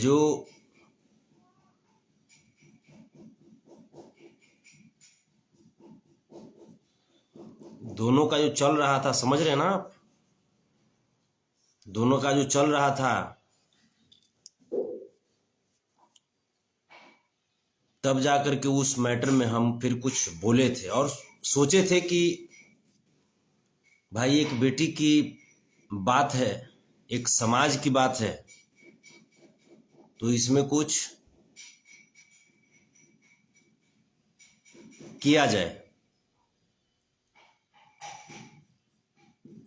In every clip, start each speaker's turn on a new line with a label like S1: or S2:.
S1: जो दोनों का जो चल रहा था, समझ रहे हैं ना आप, दोनों का जो चल रहा था, तब जाकर के उस मैटर में हम फिर कुछ बोले थे और सोचे थे कि भाई एक बेटी की बात है, एक समाज की बात है, तो इसमें कुछ किया जाए।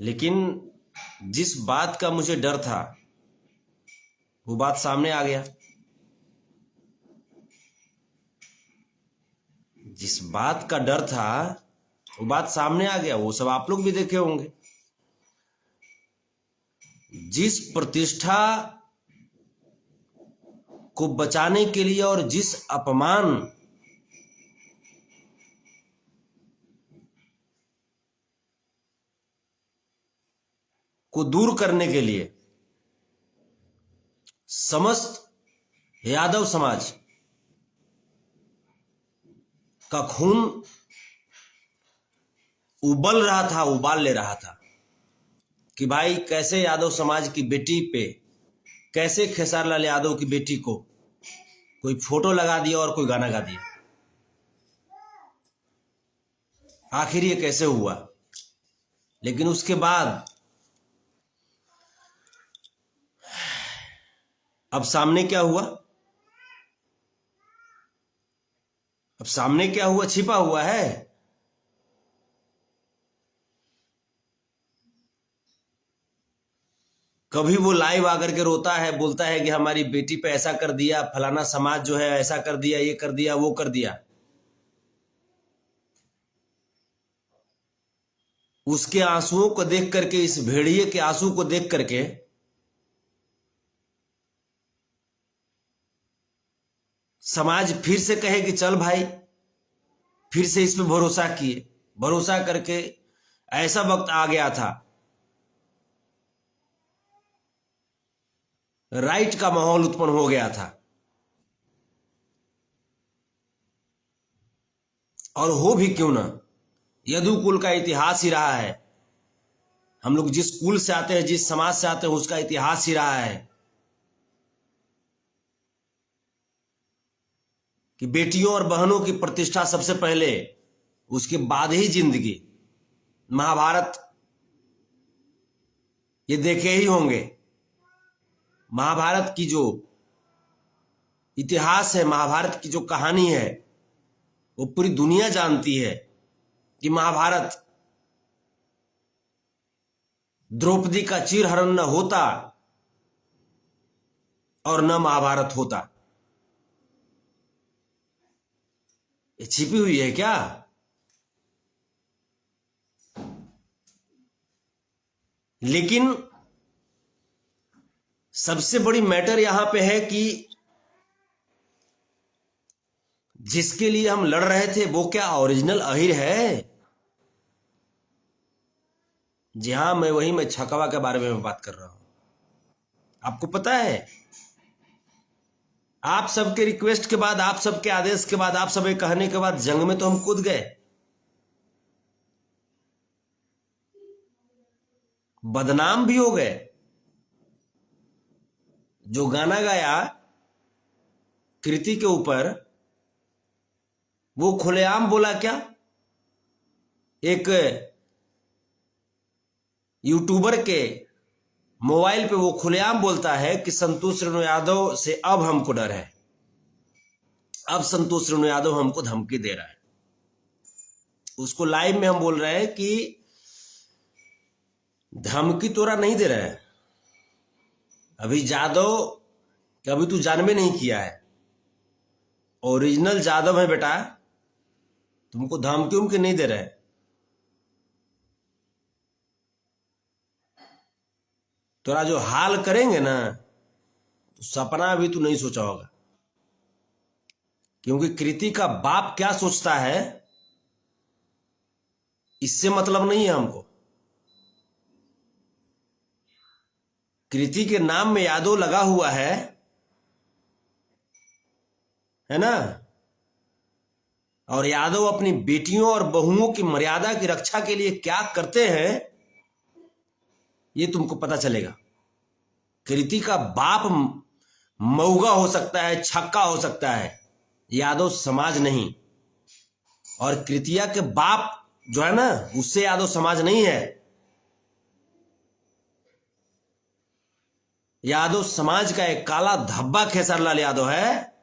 S1: लेकिन जिस बात का मुझे डर था वो बात सामने आ गया। जिस बात का डर था वो बात सामने आ गया, वो सब आप लोग भी देखे होंगे। जिस प्रतिष्ठा को बचाने के लिए और जिस अपमान को दूर करने के लिए समस्त यादव समाज का खून उबल रहा था, उबाल ले रहा था कि भाई कैसे यादव समाज की बेटी पे, कैसे खेसारी लाल यादव की बेटी को कोई फोटो लगा दिया और कोई गाना गा दिया। आखिर ये कैसे हुआ? लेकिन उसके बाद अब सामने क्या हुआ? अब सामने क्या हुआ? छिपा हुआ है। कभी वो लाइव आकर के रोता है, बोलता है कि हमारी बेटी पे ऐसा कर दिया, फलाना समाज जो है ऐसा कर दिया, ये कर दिया, वो कर दिया। उसके आंसुओं को देख करके, इस भेड़िए के आंसू को देख करके समाज फिर से कहे कि चल भाई, फिर से इस पे भरोसा किए, भरोसा करके ऐसा वक्त आ गया था, राइट का माहौल उत्पन्न हो गया था। और हो भी क्यों ना, यदुकुल का इतिहास ही रहा है। हम लोग जिस कुल से आते हैं, जिस समाज से आते हैं, उसका इतिहास ही रहा है कि बेटियों और बहनों की प्रतिष्ठा सबसे पहले, उसके बाद ही जिंदगी। महाभारत ये देखे ही होंगे। महाभारत की जो इतिहास है, महाभारत की जो कहानी है, वो पूरी दुनिया जानती है कि महाभारत द्रौपदी का चीरहरण न होता और न महाभारत होता। ये छिपी हुई है क्या? लेकिन सबसे बड़ी मैटर यहां पे है कि जिसके लिए हम लड़ रहे थे वो क्या ओरिजिनल अहिर है? जी हां, मैं छकवा के बारे में बात कर रहा हूं। आपको पता है, आप सबके रिक्वेस्ट के बाद, आप सबके आदेश के बाद, आप सब कहने के बाद जंग में तो हम कूद गए, बदनाम भी हो गए। जो गाना गाया कृति के ऊपर, वो खुलेआम बोला क्या? एक यूट्यूबर के मोबाइल पे वो खुलेआम बोलता है कि संतोष रेणु यादव से अब हमको डर है, अब संतोष रेणु यादव हमको धमकी दे रहा है। उसको लाइव में हम बोल रहे हैं कि धमकी तोरा नहीं दे रहा है, अभी जादव कभी तू जानबे नहीं किया है, ओरिजिनल जादव है बेटा, तुमको धमकी उमकी नहीं दे रहे। तोरा जो हाल करेंगे ना, तो सपना भी तू नहीं सोचा होगा। क्योंकि कृति का बाप क्या सोचता है इससे मतलब नहीं है हमको। कृति के नाम में यादव लगा हुआ है, है ना। और यादव अपनी बेटियों और बहुओं की मर्यादा की रक्षा के लिए क्या करते हैं ये तुमको पता चलेगा। कृति का बाप मऊगा हो सकता है, छक्का हो सकता है, यादव समाज नहीं। और कृतिया के बाप जो है ना, उससे यादव समाज नहीं है। यादव समाज का एक काला धब्बा खेसरलाल यादव है।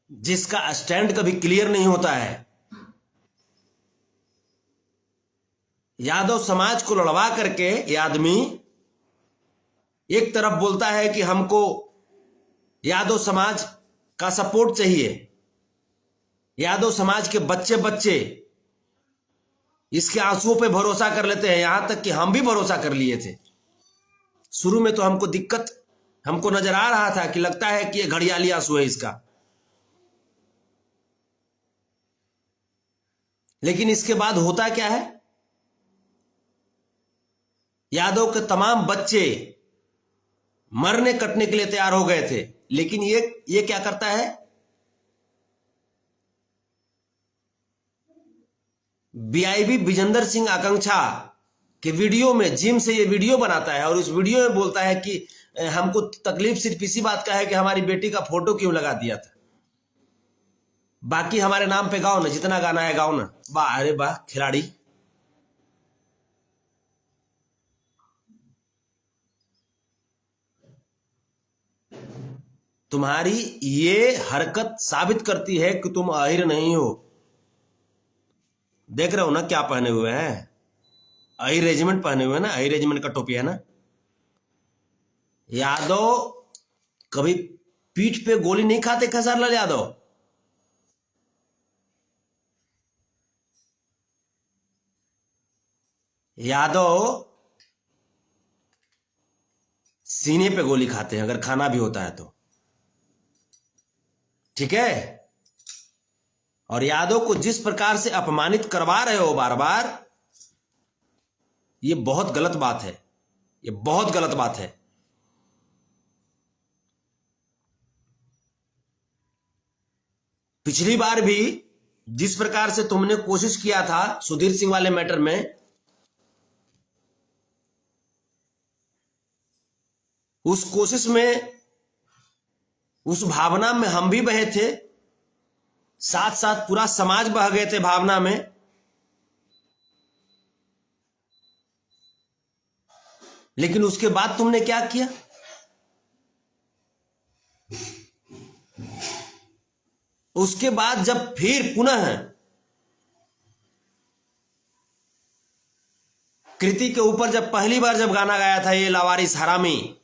S1: जिसका स्टैंड कभी क्लियर नहीं होता है। यादव समाज को लड़वा करके ये आदमी एक तरफ बोलता है कि हमको यादव समाज का सपोर्ट चाहिए, यादव समाज के बच्चे बच्चे इसके आंसुओं पे भरोसा कर लेते हैं। यहां तक कि हम भी भरोसा कर लिए थे। शुरू में तो हमको दिक्कत हमको नजर आ रहा था कि लगता है कि ये घड़ियाली आंसू है इसका, लेकिन इसके बाद होता क्या है, यादव के तमाम बच्चे मरने कटने के लिए तैयार हो गए थे, लेकिन ये क्या करता है, बीआईबी विजेंद्र सिंह आकांक्षा के वीडियो में जिम से ये वीडियो बनाता है और उस वीडियो में बोलता है कि हमको तकलीफ सिर्फ इसी बात का है कि हमारी बेटी का फोटो क्यों लगा दिया था, बाकी हमारे नाम पे गाओ ना, जितना गाना है गाओ ना। वाह, अरे वाह खिलाड़ी। तुम्हारी ये हरकत साबित करती है कि तुम आहिर नहीं हो। देख रहे हो ना क्या पहने हुए हैं, आहिर रेजिमेंट पहने हुए हैं ना, आहिर रेजिमेंट का टोपी है ना। यादव कभी पीठ पे गोली नहीं खाते खेसारीलाल यादव। यादव सीने पे गोली खाते हैं अगर खाना भी होता है तो, ठीक है। और यादव को जिस प्रकार से अपमानित करवा रहे हो बार बार, ये बहुत गलत बात है, ये बहुत गलत बात है। पिछली बार भी जिस प्रकार से तुमने कोशिश किया था सुधीर सिंह वाले मैटर में, उस कोशिश में, उस भावना में हम भी बहे थे, साथ साथ पूरा समाज बह गए थे भावना में। लेकिन उसके बाद तुमने क्या किया, उसके बाद जब फिर पुनः कृति के ऊपर जब पहली बार जब गाना गाया था ये लावारिस हरामी,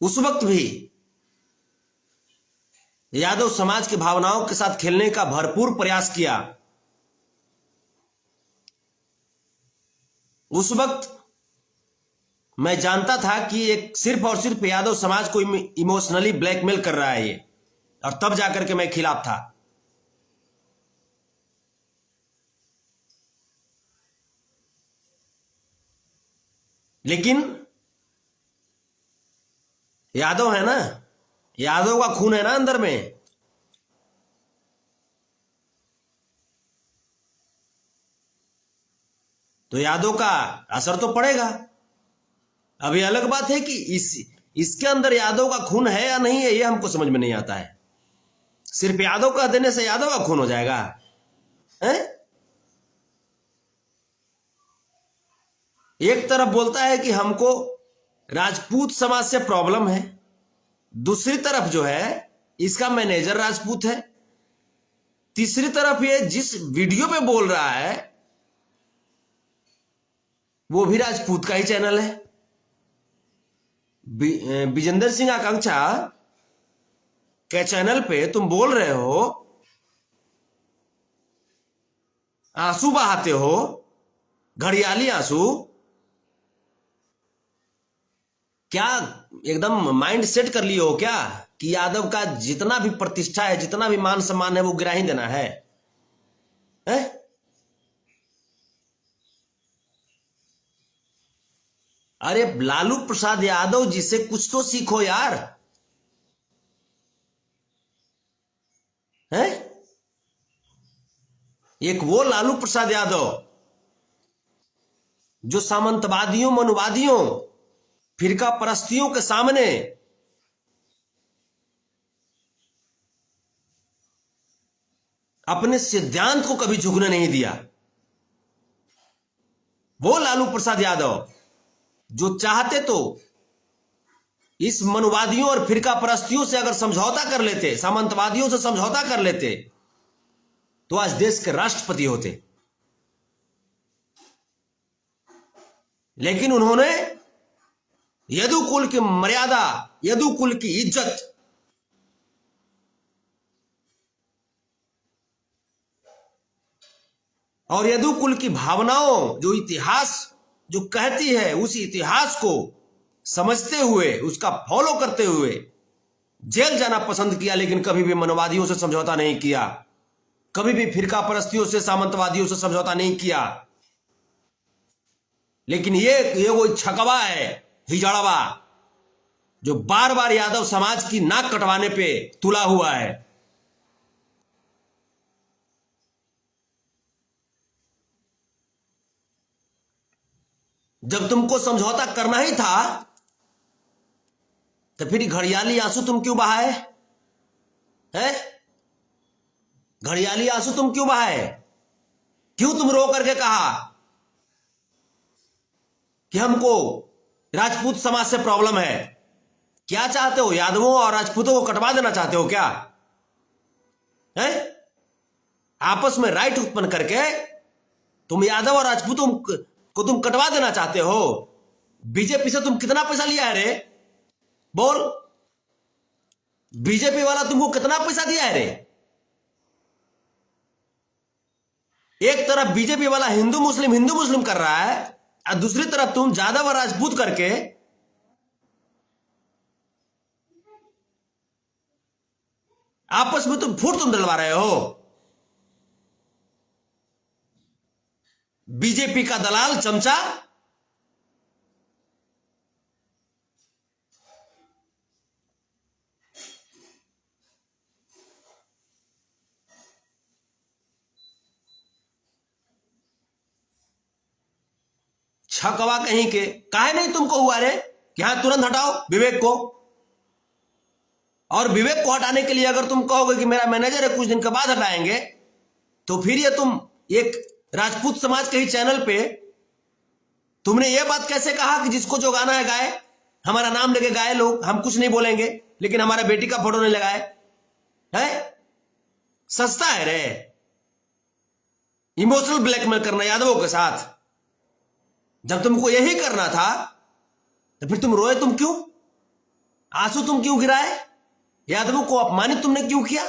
S1: उस वक्त भी यादव समाज की भावनाओं के साथ खेलने का भरपूर प्रयास किया। उस वक्त मैं जानता था कि एक सिर्फ और सिर्फ यादव समाज को इमोशनली ब्लैकमेल कर रहा है ये, और तब जाकर के मैं खिलाफ था। लेकिन यादव है ना, यादव का खून है ना अंदर में, तो यादव का असर तो पड़ेगा। अभी अलग बात है कि इसके अंदर यादव का खून है या नहीं है, ये हमको समझ में नहीं आता है। सिर्फ यादव कह देने से यादव का खून हो जाएगा है? एक तरफ बोलता है कि हमको राजपूत समाज से प्रॉब्लम है, दूसरी तरफ जो है इसका मैनेजर राजपूत है, तीसरी तरफ ये जिस वीडियो पे बोल रहा है वो भी राजपूत का ही चैनल है। विजेंद्र सिंह आकांक्षा के चैनल पे तुम बोल रहे हो, आंसू बहाते हो, घड़ियाली आंसू। क्या एकदम माइंड सेट कर लिए हो क्या कि यादव का जितना भी प्रतिष्ठा है, जितना भी मान सम्मान है, वो गिरा ही देना है, हैं? अरे लालू प्रसाद यादव जी से कुछ तो सीखो यार, हैं? एक वो लालू प्रसाद यादव जो सामंतवादियों, मनुवादियों, फिरका परस्तियों के सामने अपने सिद्धांत को कभी झुकने नहीं दिया। वो लालू प्रसाद यादव जो चाहते तो इस मनुवादियों और फिरका परस्तियों से अगर समझौता कर लेते, सामंतवादियों से समझौता कर लेते, तो आज देश के राष्ट्रपति होते। लेकिन उन्होंने यदुकुल की मर्यादा, यदुकुल की इज्जत, और यदुकुल की भावनाओं, जो इतिहास जो कहती है, उस इतिहास को समझते हुए, उसका फॉलो करते हुए जेल जाना पसंद किया। लेकिन कभी भी मनवादियों से समझौता नहीं किया, कभी भी फिरका परस्तियों से, सामंतवादियों से समझौता नहीं किया। लेकिन ये वो छकवा है, हिजड़वा, जो बार बार यादव समाज की नाक कटवाने पे तुला हुआ है। जब तुमको समझौता करना ही था तो फिर घड़ियाली आंसू तुम क्यों बहाए हैं? घड़ियाली आंसू तुम क्यों बहाए? क्यों तुम रो करके कहा कि हमको राजपूत समाज से प्रॉब्लम है? क्या चाहते हो, यादवों और राजपूतों को कटवा देना चाहते हो क्या है? आपस में राइट उत्पन्न करके तुम यादव और राजपूतों को तुम कटवा देना चाहते हो। बीजेपी से तुम कितना पैसा लिया है रे? बोल, बीजेपी वाला तुमको कितना पैसा दिया है रे? एक तरफ बीजेपी वाला हिंदू मुस्लिम कर रहा है, और दूसरी तरफ तुम यादव और राजपूत करके आपस में तुम फूट तुम डलवा रहे हो। बीजेपी का दलाल, चमचा, छकवा कहीं के। काहे नहीं तुमको हुआ रे कि हाँ तुरंत हटाओ विवेक को? और विवेक को हटाने के लिए अगर तुम कहोगे कि मेरा मैनेजर है, कुछ दिन के बाद हटाएंगे, तो फिर ये तुम एक राजपूत समाज के ही चैनल पे तुमने ये बात कैसे कहा कि जिसको जो गाना है गाए, हमारा नाम लेके गाए लोग, हम कुछ नहीं बोलेंगे, लेकिन हमारा बेटी का फोटो नहीं लगाए है? सस्ता है रे इमोशनल ब्लैकमेल करना यादवों के साथ। जब तुमको यही करना था तो फिर तुम रोए तुम क्यों? आंसू तुम क्यों गिराए? यादवों को अपमानित तुमने क्यों किया?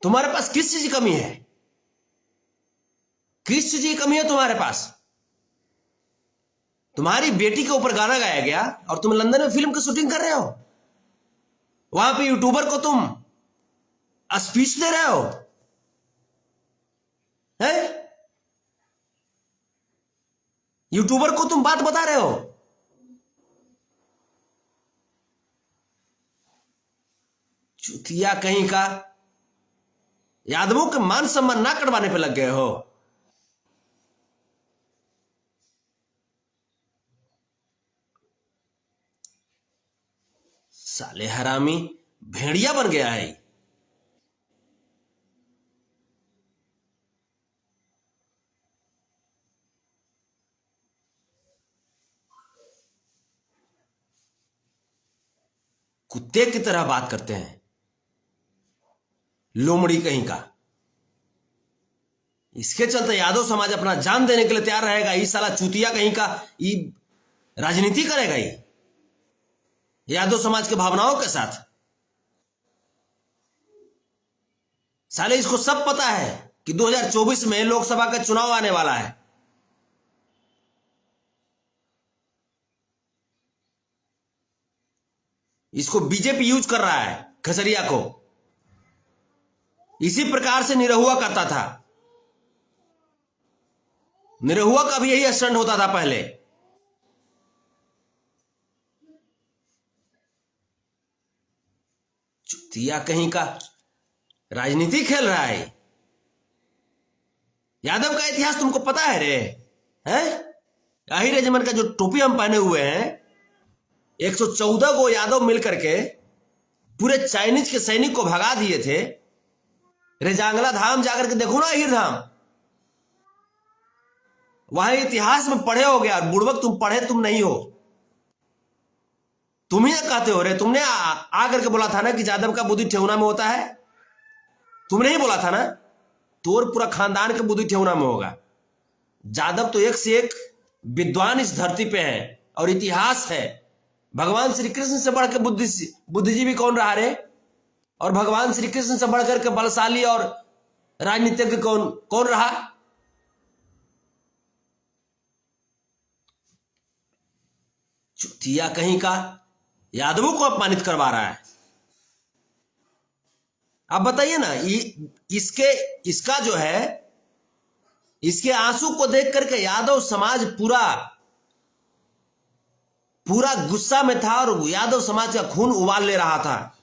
S1: तुम्हारे पास किस चीज की कमी है? किस चीज की कमी है तुम्हारे पास? तुम्हारी बेटी के ऊपर गाना गाया गया और तुम लंदन में फिल्म की शूटिंग कर रहे हो, वहां पे यूट्यूबर को तुम स्पीच दे रहे हो है? यूट्यूबर को तुम बात बता रहे हो। चुतिया कहीं का, यादवों के मान सम्मान ना करवाने पे लग गए हो। साले हरामी, भेड़िया बन गया है। कुत्ते की तरह बात करते हैं, लोमड़ी कहीं का। इसके चलते यादव समाज अपना जान देने के लिए तैयार रहेगा। ये साला चूतिया कहीं का ये राजनीति करेगा, ये यादव समाज के भावनाओं के साथ। साले इसको सब पता है कि 2024 में लोकसभा का चुनाव आने वाला है। इसको बीजेपी यूज कर रहा है, खसरिया को। इसी प्रकार से निरहुआ करता था। निरहुआ का भी यही स्टंट होता था पहले। चुतिया कहीं का, राजनीति खेल रहा है। यादव का इतिहास तुमको पता है रे? हैं? आहिर रेजिमेंट का जो टोपी हम पहने हुए हैं, 114 को यादव मिलकर के पूरे चाइनीज के सैनिक को भगा दिए थे। रेजांगला धाम जाकर के देखो ना, आहिर धाम, वहां इतिहास में पढ़े हो गया। बुड़बक तुम पढ़े तुम नहीं हो। तुम ही कहते हो रे, तुमने आकर के बोला था ना कि यादव का बुद्धि ठेहुना में होता है। तुमने ही बोला था ना, तोर पूरा खानदान के बुद्धि ठेहुना में होगा। यादव तो एक से एक विद्वान इस धरती पे है और इतिहास है। भगवान श्री कृष्ण से बढ़कर बुद्धिजीवी कौन रहा रे? और भगवान श्री कृष्ण से बढ़कर के बलशाली और राजनीतिज्ञ कौन रहा? चुतिया कहीं का, यादवों को अपमानित करवा रहा है। अब बताइए ना, इसका जो है, इसके आंसू को देख करके यादव समाज पूरा गुस्सा में था और यादव समाज का खून उबाल ले रहा था।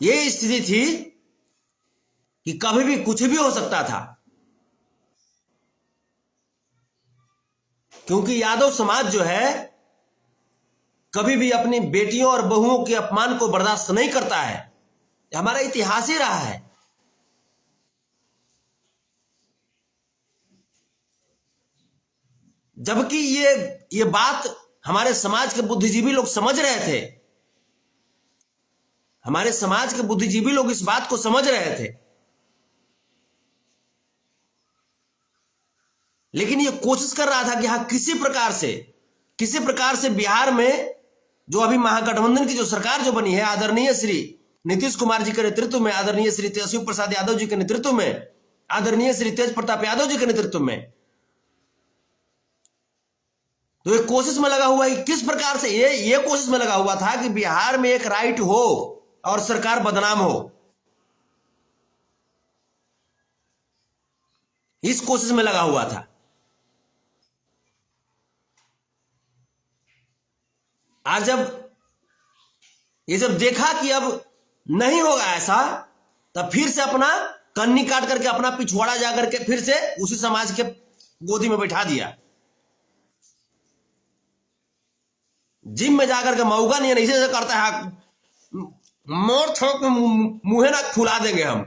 S1: यह स्थिति थी कि कभी भी कुछ भी हो सकता था, क्योंकि यादव समाज जो है कभी भी अपनी बेटियों और बहुओं के अपमान को बर्दाश्त नहीं करता है। हमारा इतिहास ही रहा है। जबकि ये बात हमारे समाज के बुद्धिजीवी लोग समझ रहे थे। हमारे समाज के बुद्धिजीवी लोग इस बात को समझ रहे थे, लेकिन ये कोशिश कर रहा था कि हाँ, किसी प्रकार से बिहार में जो अभी महागठबंधन की जो सरकार जो बनी है, आदरणीय श्री नीतीश कुमार जी के नेतृत्व में, आदरणीय श्री तेजस्वी प्रसाद यादव जी के नेतृत्व में, आदरणीय श्री तेज प्रताप यादव जी के नेतृत्व में, तो ये कोशिश में लगा हुआ है। किस प्रकार से ये कोशिश में लगा हुआ था कि बिहार में एक राइट हो और सरकार बदनाम हो। इस कोशिश में लगा हुआ था। आज जब देखा कि अब नहीं होगा ऐसा, तब फिर से अपना कन्नी काट करके अपना पिछवाड़ा जाकर के फिर से उसी समाज के गोदी में बैठा दिया। जिम में जाकर के मऊगा नहीं ऐसे करता है, मोर थोक मुंह ना फुला देंगे हम।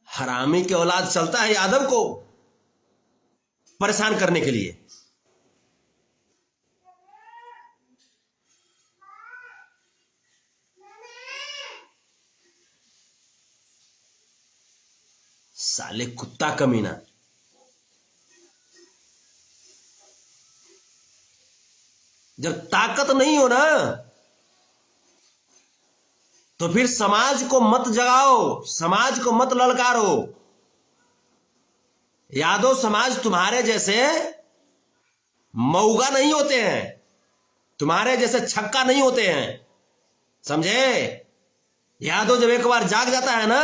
S1: हरामी के औलाद चलता है यादव को परेशान करने के लिए। साले कुत्ता कमीना। जब ताकत नहीं हो ना, तो फिर समाज को मत जगाओ, समाज को मत ललकारो। यादव समाज तुम्हारे जैसे मऊगा नहीं होते हैं, तुम्हारे जैसे छक्का नहीं होते हैं, समझे? यादव जब एक बार जाग जाता है ना,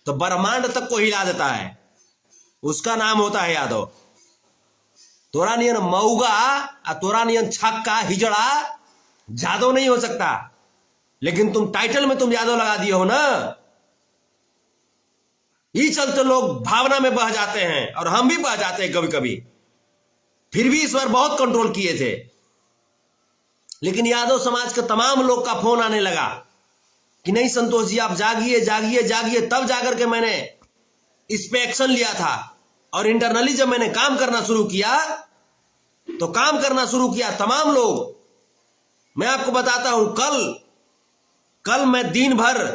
S1: तो ब्रह्मांड तक को हिला देता है। उसका नाम होता है यादव। तोरा नियन मऊगा और तोरा नियन छक्का हिजड़ा यादव नहीं हो सकता, लेकिन तुम टाइटल में तुम यादव लगा दिए हो ना, ये चलते लोग भावना में बह जाते हैं और हम भी बह जाते हैं कभी कभी। फिर भी इस बार बहुत कंट्रोल किए थे, लेकिन यादव समाज के तमाम लोग का फोन आने लगा कि नहीं संतोष जी, आप जागिए जागिए जागिए। तब जाकर के मैंने इस पे एक्शन लिया था। और इंटरनली जब मैंने काम करना शुरू किया, तो काम करना शुरू किया तमाम लोग। मैं आपको बताता हूं, कल मैं दिन भर,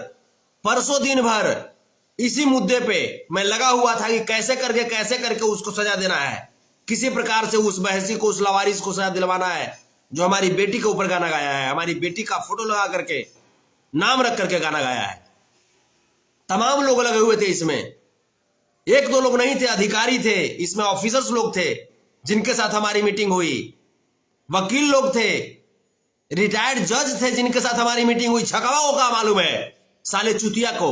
S1: परसों दिन भर इसी मुद्दे पे मैं लगा हुआ था कि कैसे करके उसको सजा देना है, किसी प्रकार से उस बहसी को, उस लवारिस को सजा दिलवाना है जो हमारी बेटी के ऊपर गाना गाया है, हमारी बेटी का फोटो लगा करके, नाम रख करके गाना गाया है। तमाम लोग लगे हुए थे इसमें। एक दो लोग नहीं थे, अधिकारी थे इसमें, ऑफिसर्स लोग थे जिनके साथ हमारी मीटिंग हुई। वकील लोग थे, रिटायर्ड जज थे जिनके साथ हमारी मीटिंग हुई। छकवा को क्या मालूम है साले चुतिया को?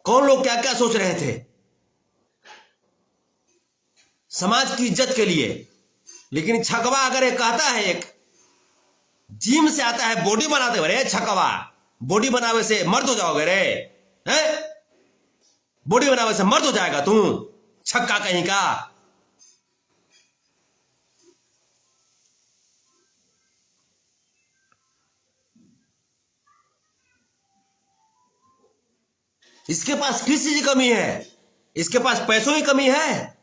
S1: कौन लोग क्या क्या सोच रहे थे समाज की इज्जत के लिए। लेकिन छकवा अगर ये कहता है, एक जिम से आता है बॉडी बनाते हुए, रे छकवा बॉडी बनावे से मर्द हो जाओगे रे, हैं? बॉडी बनावे से मर्द हो जाएगा तू, छक्का कहीं का। इसके पास किस चीज की कमी है? इसके पास पैसों की कमी है?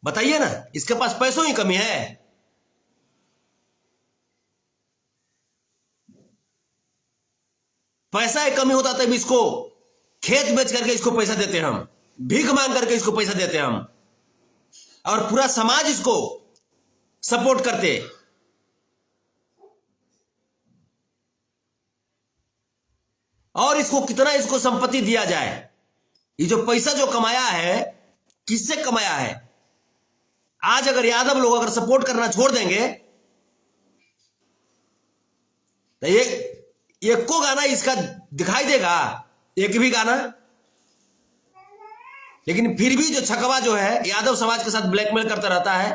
S1: बताइए ना, इसके पास पैसों की कमी है? पैसा की कमी होता तब इसको खेत बेच करके इसको पैसा देते हम, भीख मांग करके इसको पैसा देते हम, और पूरा समाज इसको सपोर्ट करते। और इसको कितना इसको संपत्ति दिया जाए। ये जो पैसा जो कमाया है, किससे कमाया है? आज अगर यादव लोग अगर सपोर्ट करना छोड़ देंगे तो एक को गाना इसका दिखाई देगा, एक भी गाना। लेकिन फिर भी जो छकवा जो है यादव समाज के साथ ब्लैकमेल करता रहता है।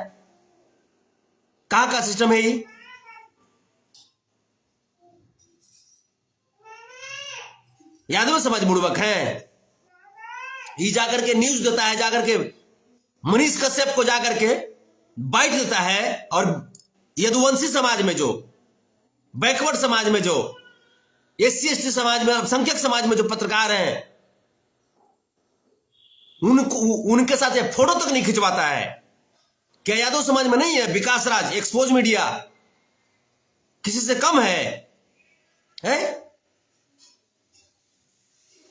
S1: कहां का सिस्टम है ये? यादव समाज बुड़बक है। ये जाकर के न्यूज देता है, जाकर के मनीष कश्यप को जाकर के बाइट देता है। और यदुवंशी समाज में, जो बैकवर्ड समाज में, जो SC ST समाज में, अल्पसंख्यक समाज में जो पत्रकार हैं, उनके साथ ये फोटो तक नहीं खिंचवाता है। क्या यादव समाज में नहीं है विकास राज, एक्सपोज मीडिया किसी से कम है?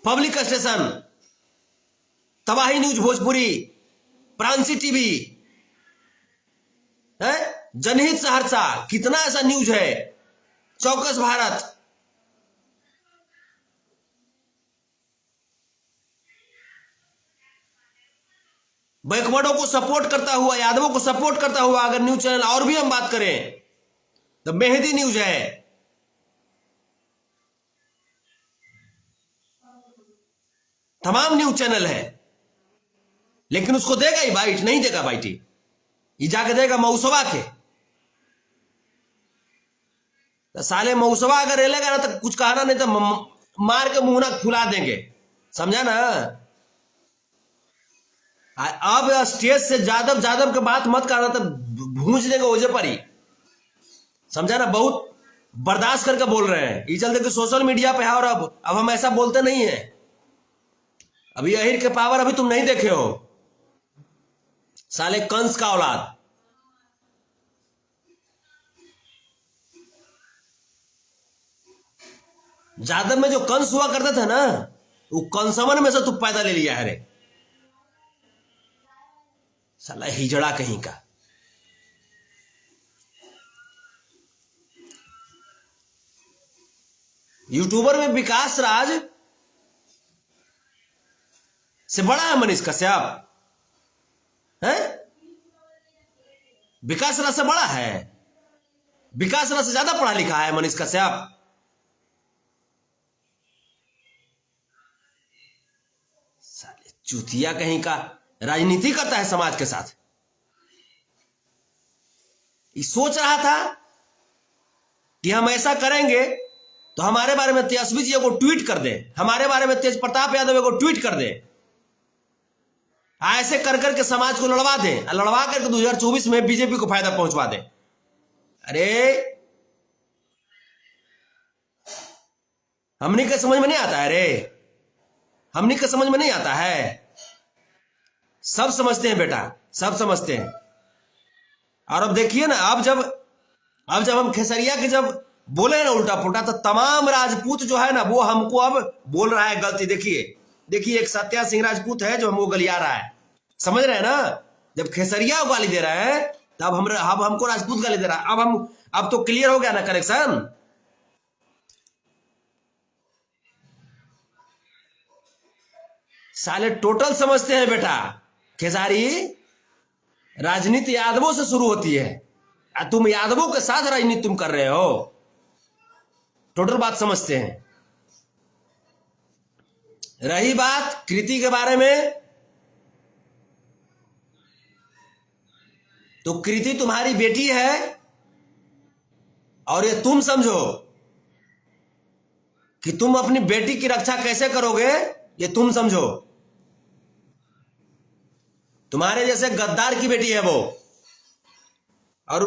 S1: पब्लिक स्टेशन, तबाही न्यूज भोजपुरी, प्रांसी टीवी है, जनहित सहरसा, कितना ऐसा न्यूज है, चौकस भारत। बैकवर्डों को सपोर्ट करता हुआ, यादवों को सपोर्ट करता हुआ अगर न्यूज चैनल और भी हम बात करें तो मेहदी न्यूज है, तमाम न्यूज चैनल है। लेकिन उसको देगा ही बाइट? नहीं देगा बाइट। ये जाके देगा मऊसवा के। तो साले मऊसवा अगर रेलेगा ना तो कुछ कहना नहीं, तो मार के मुंह ना फुला देंगे, समझा ना? अब स्टेज से जादव के बात मत करना, तो भूंज देंगे ओजे पर ही, समझा ना? बहुत बर्दाश्त करके बोल रहे हैं, ये चलते कि सोशल मीडिया पे है। और अब हम ऐसा बोलते नहीं है। अभी अहिर के पावर अभी तुम नहीं देखे हो, साले कंस का औलाद। जादव में जो कंस हुआ करते थे ना, वो कंसमन में से तू पैदा ले लिया है रे, साला हिजड़ा कहीं का। यूट्यूबर में विकास राज से बड़ा है मनीष कश्यप, है? विकास राज से बड़ा है? विकास राज से ज्यादा पढ़ा लिखा है मनीष कश्यप। साले चूतिया कहीं का, राजनीति करता है समाज के साथ। ये सोच रहा था कि हम ऐसा करेंगे तो हमारे बारे में तेजस्वी जी को ट्वीट कर दे, हमारे बारे में तेज प्रताप यादव को ट्वीट कर दे, ऐसे कर करके समाज को लड़वा दे, लड़वा करके 2024 में बीजेपी को फायदा पहुंचवा दे। अरे हमने के समझ में नहीं आता है रे, हमने के समझ में नहीं आता है। सब समझते हैं बेटा, सब समझते हैं। और अब देखिए ना, अब जब हम खेसरिया के जब बोले ना उल्टा पुल्टा, तो तमाम राजपूत जो है ना, वो हमको अब बोल रहा है गलती। देखिए एक सत्या सिंह राजपूत है जो हमको गलिया रहा है, समझ रहे हैं ना? जब खेसरिया गाली दे रहा है तब अब हमको राजपूत गाली दे रहा है। अब तो क्लियर हो गया ना करेक्शन। साले टोटल समझते हैं बेटा, खेसारी, राजनीति यादवों से शुरू होती है, तुम यादवों के साथ राजनीति तुम कर रहे हो। टोटल बात समझते हैं। रही बात कृति के बारे में, तो कृति तुम्हारी बेटी है, और ये तुम समझो कि तुम अपनी बेटी की रक्षा कैसे करोगे, ये तुम समझो। तुम्हारे जैसे गद्दार की बेटी है वो, और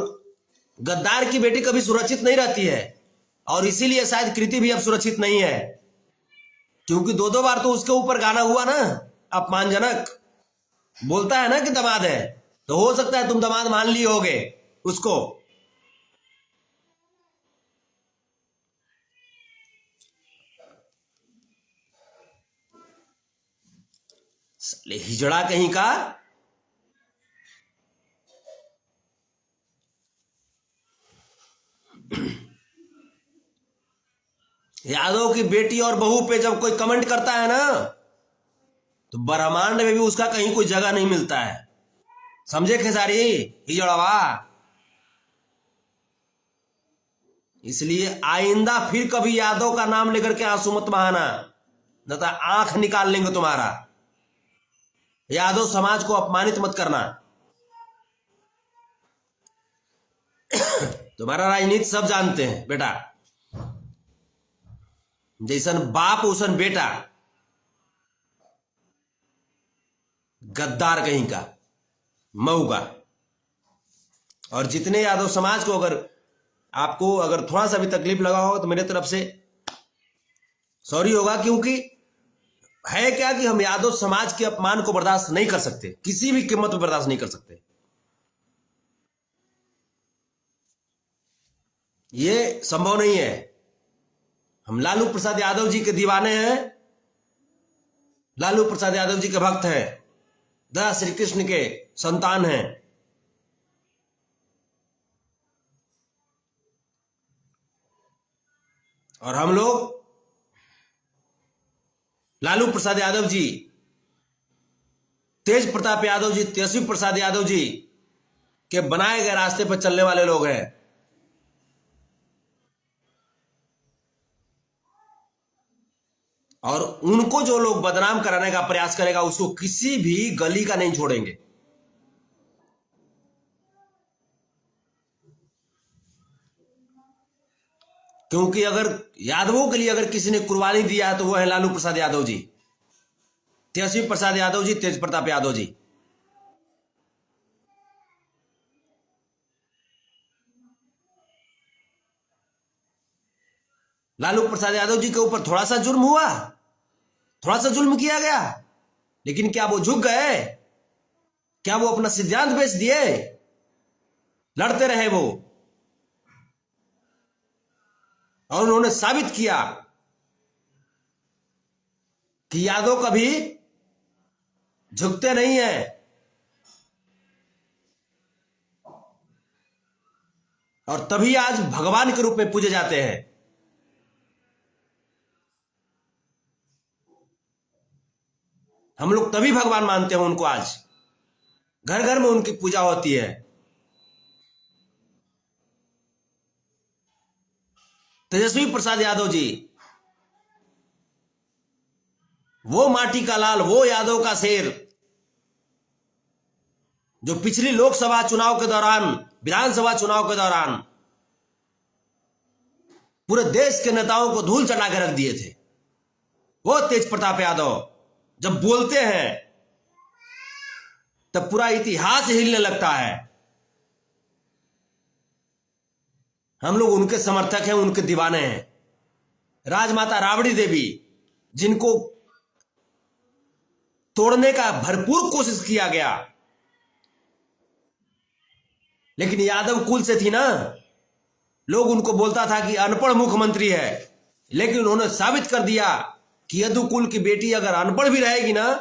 S1: गद्दार की बेटी कभी सुरक्षित नहीं रहती है, और इसीलिए शायद कृति भी अब सुरक्षित नहीं है, क्योंकि दो दो बार तो उसके ऊपर गाना हुआ ना अपमानजनक। बोलता है ना कि दामाद है, तो हो सकता है तुम दामाद मान लिए होगे उसको। हिजड़ा कहीं का। यादव की बेटी और बहू पे जब कोई कमेंट करता है ना, तो ब्रह्मांड में भी उसका कहीं कोई जगह नहीं मिलता है। समझे खेसारी, हिजड़वा? इसलिए आइंदा फिर कभी यादव का नाम लेकर के आंसू मत बहाना, न तो आंख निकाल लेंगे तुम्हारा। यादव समाज को अपमानित मत करना। तुम्हारा राजनीति सब जानते हैं बेटा, जैसन बाप उसन बेटा, गद्दार कहीं का, मऊ का। और जितने यादव समाज को अगर आपको अगर थोड़ा सा भी तकलीफ लगा होगा तो मेरे तरफ से सॉरी होगा, क्योंकि है क्या कि हम यादव समाज के अपमान को बर्दाश्त नहीं कर सकते, किसी भी कीमत पर बर्दाश्त नहीं कर सकते। ये संभव नहीं है। हम लालू प्रसाद यादव जी के दीवाने हैं, लालू प्रसाद यादव जी के भक्त हैं, दया श्री कृष्ण के संतान हैं। और हम लोग लालू प्रसाद यादव जी, तेज प्रताप यादव जी, तेजस्वी प्रसाद यादव जी के बनाए गए रास्ते पर चलने वाले लोग हैं। और उनको जो लोग बदनाम कराने का प्रयास करेगा, उसको किसी भी गली का नहीं छोड़ेंगे। क्योंकि अगर यादवों के लिए अगर किसी ने कुर्बानी दिया है तो वो है लालू प्रसाद यादव जी, तेजस्वी प्रसाद यादव जी, तेज प्रताप यादव जी। लालू प्रसाद यादव जी के ऊपर थोड़ा सा जुर्म हुआ, थोड़ा सा जुल्म किया गया, लेकिन क्या वो झुक गए? क्या वो अपना सिद्धांत बेच दिए? लड़ते रहे वो, और उन्होंने साबित किया कि यादव कभी झुकते नहीं है। और तभी आज भगवान के रूप में पूजे जाते हैं। हम लोग तभी भगवान मानते हैं उनको, आज घर घर में उनकी पूजा होती है। तेजस्वी प्रसाद यादव जी, वो माटी का लाल, वो यादव का शेर, जो पिछली लोकसभा चुनाव के दौरान, विधानसभा चुनाव के दौरान पूरे देश के नेताओं को धूल चटा के रख दिए थे, वो तेज प्रताप यादव जब बोलते हैं तब पूरा इतिहास हिलने लगता है। हम लोग उनके समर्थक हैं, उनके दीवाने हैं। राजमाता राबड़ी देवी, जिनको तोड़ने का भरपूर कोशिश किया गया, लेकिन यादव कुल से थी ना, लोग उनको बोलता था कि अनपढ़ मुख्यमंत्री है, लेकिन उन्होंने साबित कर दिया कि यदु कुल की बेटी अगर अनपढ़ भी रहेगी ना,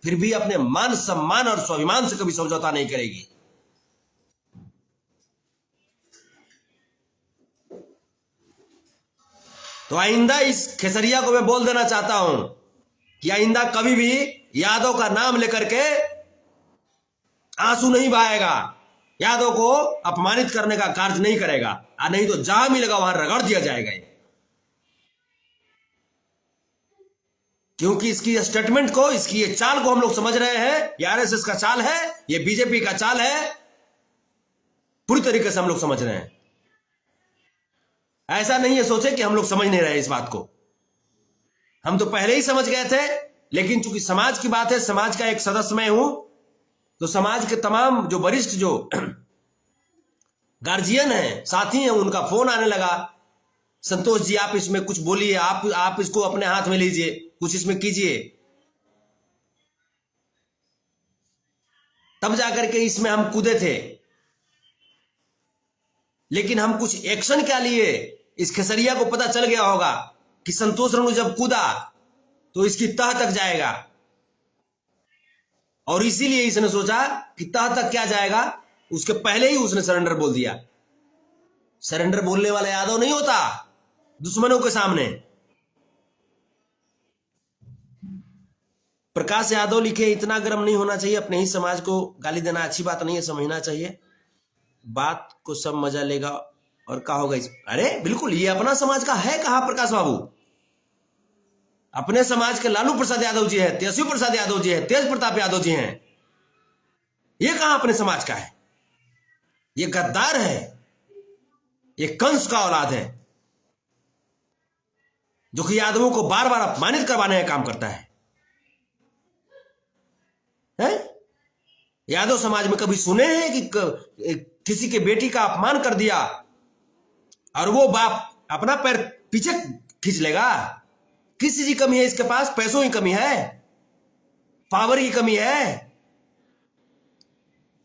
S1: फिर भी अपने मान सम्मान और स्वाभिमान से कभी समझौता नहीं करेगी। तो आइंदा इस खेसरिया को मैं बोल देना चाहता हूं कि आइंदा कभी भी यादव का नाम लेकर के आंसू नहीं बहाएगा, यादव को अपमानित करने का कार्य नहीं करेगा, नहीं तो जहां मिलेगा वहां रगड़ दिया जाएगा। क्योंकि इसकी स्टेटमेंट को, इसकी ये चाल को हम लोग समझ रहे हैं, ये आरएसएस का चाल है, ये बीजेपी का चाल है, पूरी तरीके से हम लोग समझ रहे हैं। ऐसा नहीं है सोचे कि हम लोग समझ नहीं रहे इस बात को, हम तो पहले ही समझ गए थे। लेकिन चूंकि समाज की बात है, समाज का एक सदस्य मैं हूं, तो समाज के तमाम जो वरिष्ठ, जो गार्जियन हैं, साथी हैं, उनका फोन आने लगा, संतोष जी आप इसमें कुछ बोलिए, आप इसको अपने हाथ में लीजिए, कुछ इसमें कीजिए। तब जाकर के इसमें हम कूदे थे। लेकिन हम कुछ एक्शन क्या लिए, इस खेसरिया को पता चल गया होगा कि संतोष रेणु जब कूदा तो इसकी तह तक जाएगा, और इसीलिए इसने सोचा कि तह तक क्या जाएगा, उसके पहले ही उसने सरेंडर बोल दिया। सरेंडर बोलने वाला यादव नहीं होता दुश्मनों के सामने। प्रकाश यादव लिखे, इतना गर्म नहीं होना चाहिए, अपने ही समाज को गाली देना अच्छी बात नहीं है, समझना चाहिए, बात को सब मजा लेगा और क्या होगा इस। अरे बिल्कुल, ये अपना समाज का है कहां प्रकाश बाबू, अपने समाज के लालू प्रसाद यादव जी है, तेजस्वी प्रसाद यादव जी है, तेज प्रताप यादव जी हैं, ये कहां अपने समाज का है। ये गद्दार है, ये कंस का औलाद है, जो कि यादवों को बार बार अपमानित करवाने का काम करता है। यादव समाज में कभी सुने हैं कि किसी के बेटी का अपमान कर दिया और वो बाप अपना पैर पीछे खींच लेगा? किस चीज की कमी है इसके पास? पैसों की कमी है, पावर की कमी है,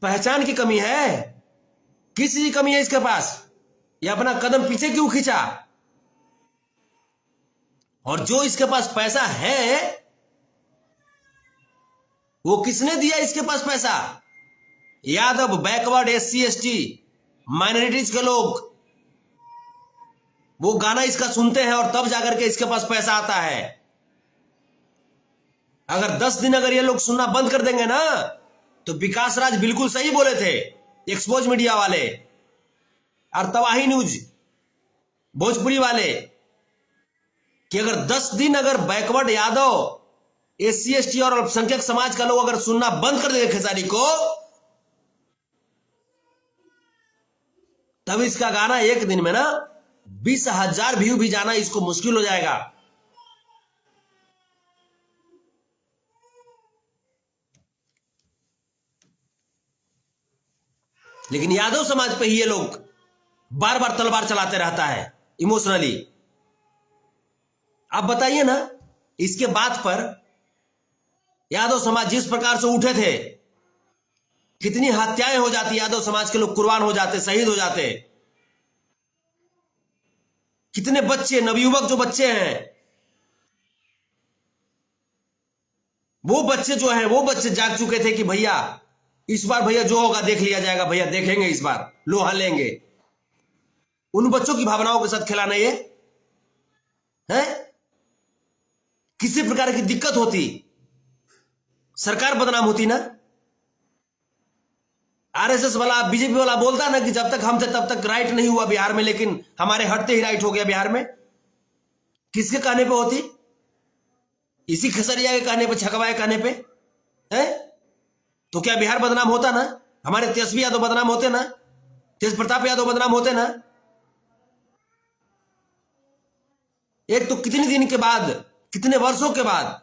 S1: पहचान की कमी है, किस चीज की कमी है इसके पास? ये अपना कदम पीछे क्यों खींचा? और जो इसके पास पैसा है वो किसने दिया इसके पास पैसा? Yadav, backward, SC ST, minorities के लोग, वो गाना इसका सुनते हैं और तब जाकर के इसके पास पैसा आता है। अगर 10 दिन अगर ये लोग सुनना बंद कर देंगे ना, तो विकास राज बिल्कुल सही बोले थे, एक्सपोज मीडिया वाले और तबाही न्यूज भोजपुरी वाले, कि अगर 10 दिन अगर बैकवर्ड यादव, SC ST और अल्पसंख्यक समाज का लोग अगर सुनना बंद कर देंगे खेसारी को, तब इसका गाना एक दिन में ना 20,000 व्यू भी जाना इसको मुश्किल हो जाएगा। लेकिन यादव समाज पे ही ये लोग बार बार तलवार चलाते रहता है इमोशनली। आप बताइए ना, इसके बाद पर यादव समाज जिस प्रकार से उठे थे, कितनी हत्याएं हो जाती, यादव समाज के लोग कुर्बान हो जाते, शहीद हो जाते, कितने बच्चे, नवयुवक जो बच्चे हैं, वो बच्चे जो हैं, वो बच्चे जाग चुके थे कि भैया इस बार भैया जो होगा देख लिया जाएगा, भैया देखेंगे, इस बार लोहा लेंगे। उन बच्चों की भावनाओं के साथ खिलाना ये है। किसी प्रकार की दिक्कत होती, सरकार बदनाम होती ना। आरएसएस वाला, बीजेपी वाला बोलता ना कि जब तक हम थे तब तक राइट नहीं हुआ बिहार में, लेकिन हमारे हटते ही राइट हो गया बिहार में। किसके कहने पे होती? इसी खसरिया के कहने पे, छकवा के कहने पे है। तो क्या बिहार बदनाम होता ना? हमारे तेजस्वी यादव बदनाम होते ना, तेज प्रताप यादव बदनाम होते ना। एक तो कितने दिन के बाद, कितने वर्षों के बाद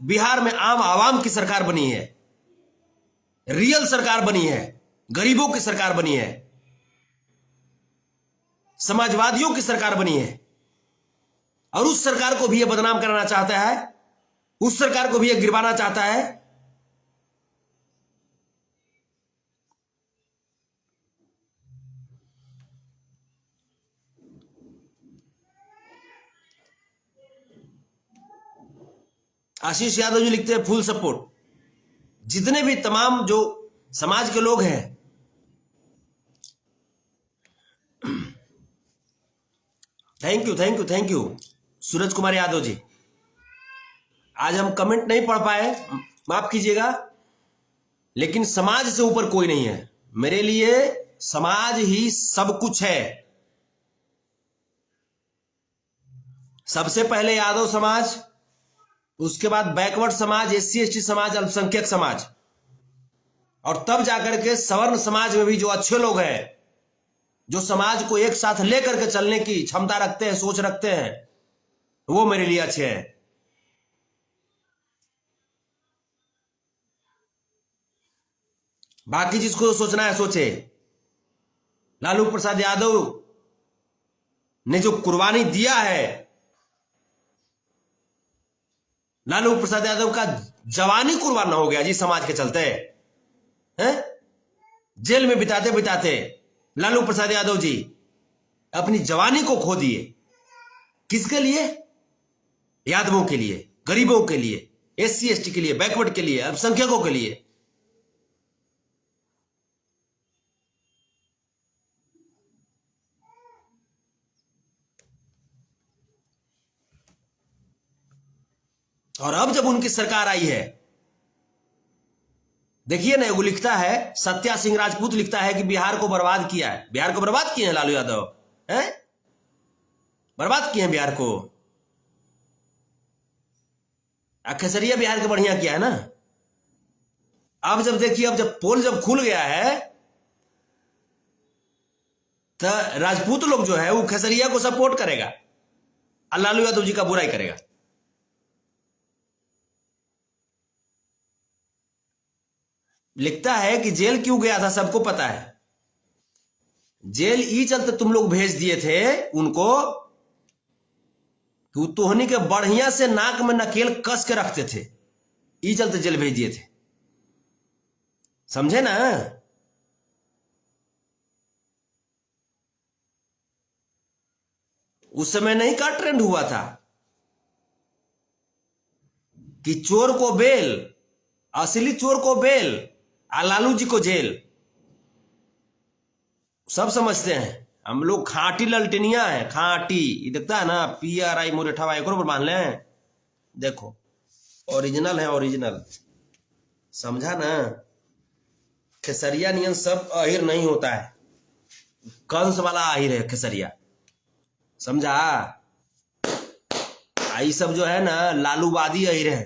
S1: बिहार में आम आवाम की सरकार बनी है, रियल सरकार बनी है, गरीबों की सरकार बनी है, समाजवादियों की सरकार बनी है। और उस सरकार को भी ये बदनाम कराना चाहता है, उस सरकार को भी ये गिरवाना चाहता है। आशीष यादव जी लिखते हैं फुल सपोर्ट। जितने भी तमाम जो समाज के लोग हैं, thank you thank you thank you. Suraj Kumar Yadav ji, आज हम कमेंट नहीं पढ़ पाए, माफ कीजिएगा, लेकिन समाज से ऊपर कोई नहीं है। मेरे लिए समाज ही सब कुछ है। सबसे पहले यादव समाज, उसके बाद बैकवर्ड समाज, एससी एसटी समाज, अल्पसंख्यक समाज, और तब जाकर के सवर्ण समाज में भी जो अच्छे लोग हैं, जो समाज को एक साथ लेकर के चलने की क्षमता रखते हैं, सोच रखते हैं, वो मेरे लिए अच्छे हैं। बाकी जिसको सोचना है सोचे। लालू प्रसाद यादव ने जो कुर्बानी दिया है, लालू प्रसाद यादव का जवानी कुर्बान हो गया जी समाज के चलते हैं। जेल में बिताते बिताते लालू प्रसाद यादव जी अपनी जवानी को खो दिए। किसके लिए? यादवों के लिए, गरीबों के लिए, एससी एसटी के लिए, बैकवर्ड के लिए, अल्पसंख्यकों के लिए। और अब जब उनकी सरकार आई है, देखिए ना, वो लिखता है, सत्या सिंह राजपूत लिखता है कि बिहार को बर्बाद किया है। बिहार को बर्बाद किए हैं लालू यादव, हैं? बर्बाद किए हैं बिहार को। खेसरिया बिहार के बढ़िया किया है ना। अब जब देखिए, अब जब पोल जब खुल गया है, तो राजपूत लोग जो है वो खेसरिया को सपोर्ट करेगा और लालू यादव जी का बुराई करेगा। लिखता है कि जेल क्यों गया था सबको पता है। जेल ई चलते तुम लोग भेज दिए थे उनको कि तोहनी के बढ़िया से नाक में नकेल कस के रखते थे, ई चलते जेल भेज दिए थे। समझे ना? उस समय नहीं का ट्रेंड हुआ था कि चोर को बेल, असली चोर को बेल, और लालू जी को जेल। सब समझते हैं हम लोग खाटी ललटनिया है, खाटी। ये देखता है ना, PRI मोरेठा एक पर मान लें, देखो ओरिजिनल है, ओरिजिनल। समझा ना? खेसरिया नियन सब अहिर नहीं होता है, कंस वाला अहिर है खेसरिया। समझा? आई सब जो है ना लालूवादी अहिर है,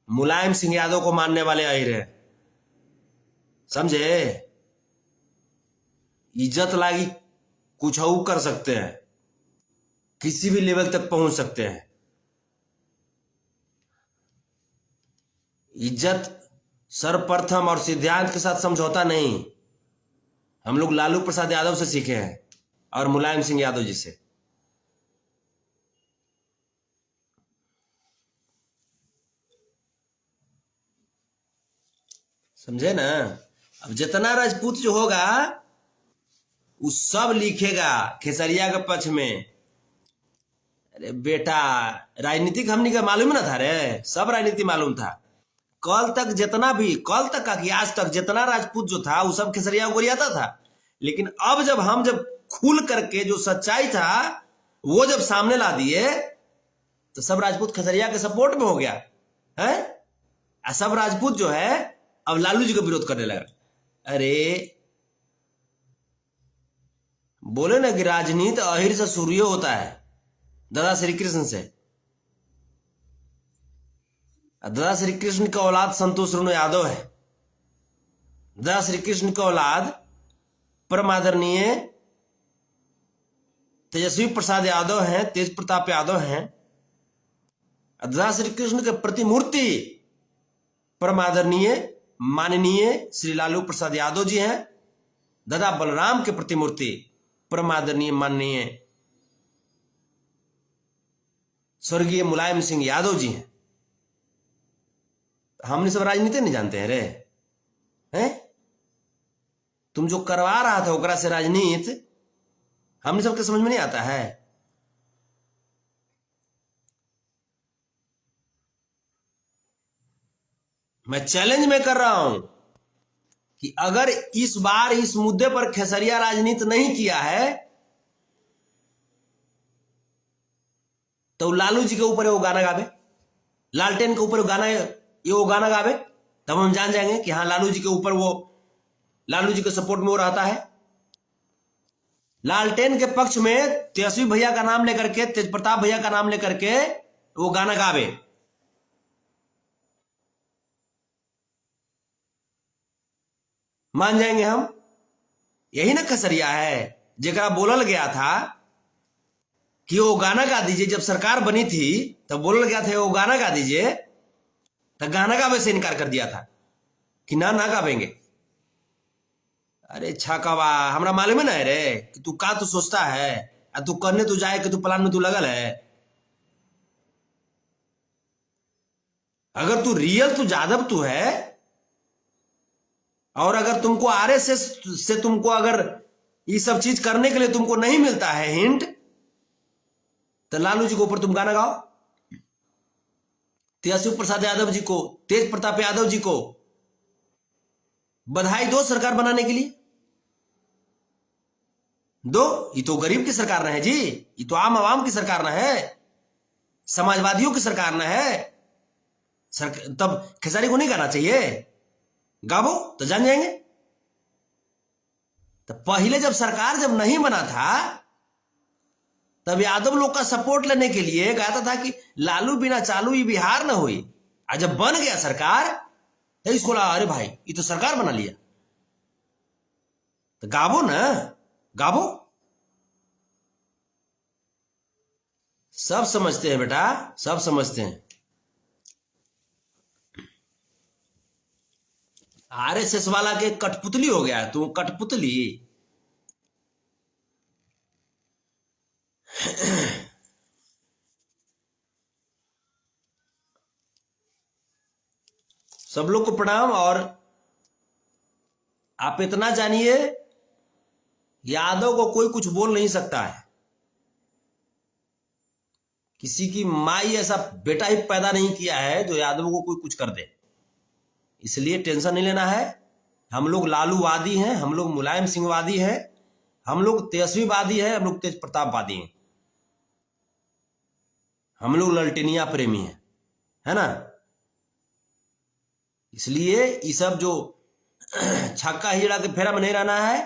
S1: मुलायम सिंह यादव को मानने वाले अहिर है। समझे? इज्जत लागी कुछ और कर सकते हैं, किसी भी लेवल तक पहुंच सकते हैं। इज्जत सर्वप्रथम और सिद्धांत के साथ समझौता नहीं। हम लोग लालू प्रसाद यादव से सीखे हैं और मुलायम सिंह यादव जी से। समझे ना? अब जितना राजपूत जो होगा वो सब लिखेगा खेसरिया के पक्ष में। अरे बेटा, राजनीतिक हमनी का मालूम ना था रे, सब राजनीति मालूम था। कल तक जितना भी, कल तक का कि आज तक जितना राजपूत जो था वो सब खेसरिया को गरियाता था। लेकिन अब जब हम जब खुल करके जो सच्चाई था वो जब सामने ला दिए, तो सब राजपूत खेसरिया के सपोर्ट में हो गया है। सब राजपूत जो है अब लालू जी का विरोध करने लगा। अरे बोले ना कि राजनीति अहिर से शुरू होता है, दादा श्री कृष्ण से। दादा श्री कृष्ण का औलाद संतोष रेणु यादव है। दादा श्री कृष्ण का औलाद परम आदरणीय तेजस्वी प्रसाद यादव हैं, तेज प्रताप यादव हैं। दादा श्री कृष्ण के प्रतिमूर्ति परम आदरणीय माननीय श्री लालू प्रसाद यादव जी हैं। दादा बलराम के प्रतिमूर्ति परम आदरणीय माननीय स्वर्गीय मुलायम सिंह यादव जी हैं। हमने सब राजनीति नहीं जानते हैं रे, हैं? तुम जो करवा रहा था ओकरा से राजनीति हमने सबके समझ में नहीं आता है। मैं चैलेंज में कर रहा हूं कि अगर इस बार इस मुद्दे पर खेसरिया राजनीति नहीं किया है तो लालू जी के ऊपर वो गाना गावे, लालटेन के ऊपर वो गाना गावे, तब हम जान जाएंगे कि हाँ लालू जी के ऊपर वो, लालू जी के सपोर्ट में वो रहता है। लालटेन के पक्ष में तेजस्वी भैया का नाम लेकर के, तेज प्रताप भैया का नाम लेकर के वो गाना गावे, मान जाएंगे हम। यही ना खसरिया है जेकरा बोलल गया था कि वो गाना गा दीजिए। जब सरकार बनी थी तब बोलल गया था वो गाना गा दीजिए, तो गाना गावे से इनकार कर दिया था कि ना गावेंगे। अरे छाकावा, हमरा मालूम है ना रे कि तू का तू सोचता है, तू करने तू जाए कि तू प्लान में तू लगल है। अगर तू रियल तू जादव तू है, और अगर तुमको आरएसएस से तुमको अगर ये सब चीज करने के लिए तुमको नहीं मिलता है हिंट, तो लालू जी के ऊपर तुम गाना गाओ, तेजस्वी प्रसाद यादव जी को, तेज प्रताप यादव जी को बधाई दो सरकार बनाने के लिए। दो, ये तो गरीब की सरकार ना है जी, ये तो आम आवाम की सरकार ना है, समाजवादियों की सरकार ना है। तब खेसारी को नहीं गाना चाहिए? गावो तो जान जाएंगे। तो पहले जब सरकार जब नहीं बना था तब यादव लोग का सपोर्ट लेने के लिए कहता था कि लालू बिना चालू ये बिहार ना हुई। और जब बन गया सरकार तो इसको लगा अरे भाई ये तो सरकार बना लिया, तो गावो ना, गावो। सब समझते हैं बेटा, सब समझते हैं। आरएसएस वाला के कठपुतली हो गया तू, कठपुतली। सब लोग को प्रणाम। और आप इतना जानिए, यादव को कोई कुछ बोल नहीं सकता है। किसी की माई ऐसा बेटा ही पैदा नहीं किया है जो यादव को कोई कुछ कर दे, इसलिए टेंशन नहीं लेना है। हम लोग लालूवादी हैं, हम लोग मुलायम सिंहवादी हैं, हम लोग तेजस्वीवादी हैं, हम लोग तेज प्रतापवादी हैं, हम लोग ललटेनिया प्रेमी हैं, है ना। इसलिए ये सब जो छक्का हिजड़ा के फेरा में नहीं रहना है।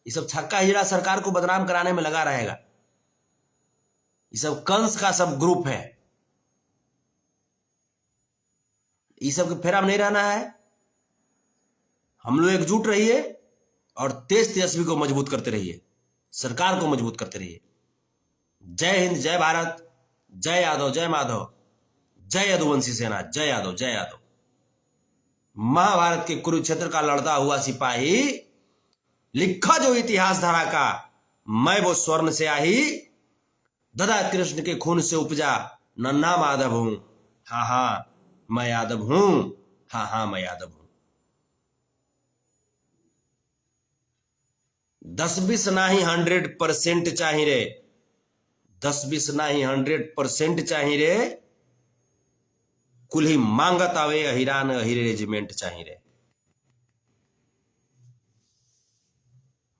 S1: ये सब छक्का हिजड़ा सरकार को बदनाम कराने में लगा रहेगा। ये सब कंस का सब ग्रुप है, ये सब के फेरा में नहीं रहना है। हम लोग एकजुट रहिए और तेज तेजस्वी को मजबूत करते रहिए, सरकार को मजबूत करते रहिए। जय हिंद, जय भारत, जय यादव, जय माधव, जय यदुवंशी सेना, जय यादव, जय यादव। महाभारत के कुरुक्षेत्र का लड़ता हुआ सिपाही, लिखा जो इतिहास धारा का, मैं वो स्वर्ण से आही, दादा कृष्ण के खून से उपजा, नन्हा माधव हूं, हाँ हाँ मैं यादव हूं, हाँ हाँ मैं यादव हूं। 10-20 नाही 100% चाहिए रे, 10-20 नाही 100% चाहिए रे, कुल्ही मांगत आवे अहिरान अहिरे रेजिमेंट चाहिए रे।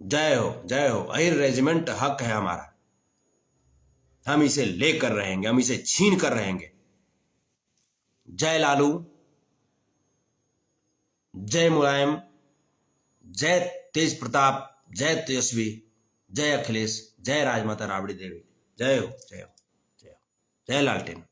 S1: जय हो, जय हो। अहिर रेजिमेंट हक है हमारा, हम इसे लेकर रहेंगे, हम इसे छीन कर रहेंगे। जय लालू, जय मुलायम, जय तेज प्रताप, जय तेजस्वी, जय अखिलेश, जय राजमाता राबड़ी देवी। जय हो, जय हो, जय हो, जय लालटेन।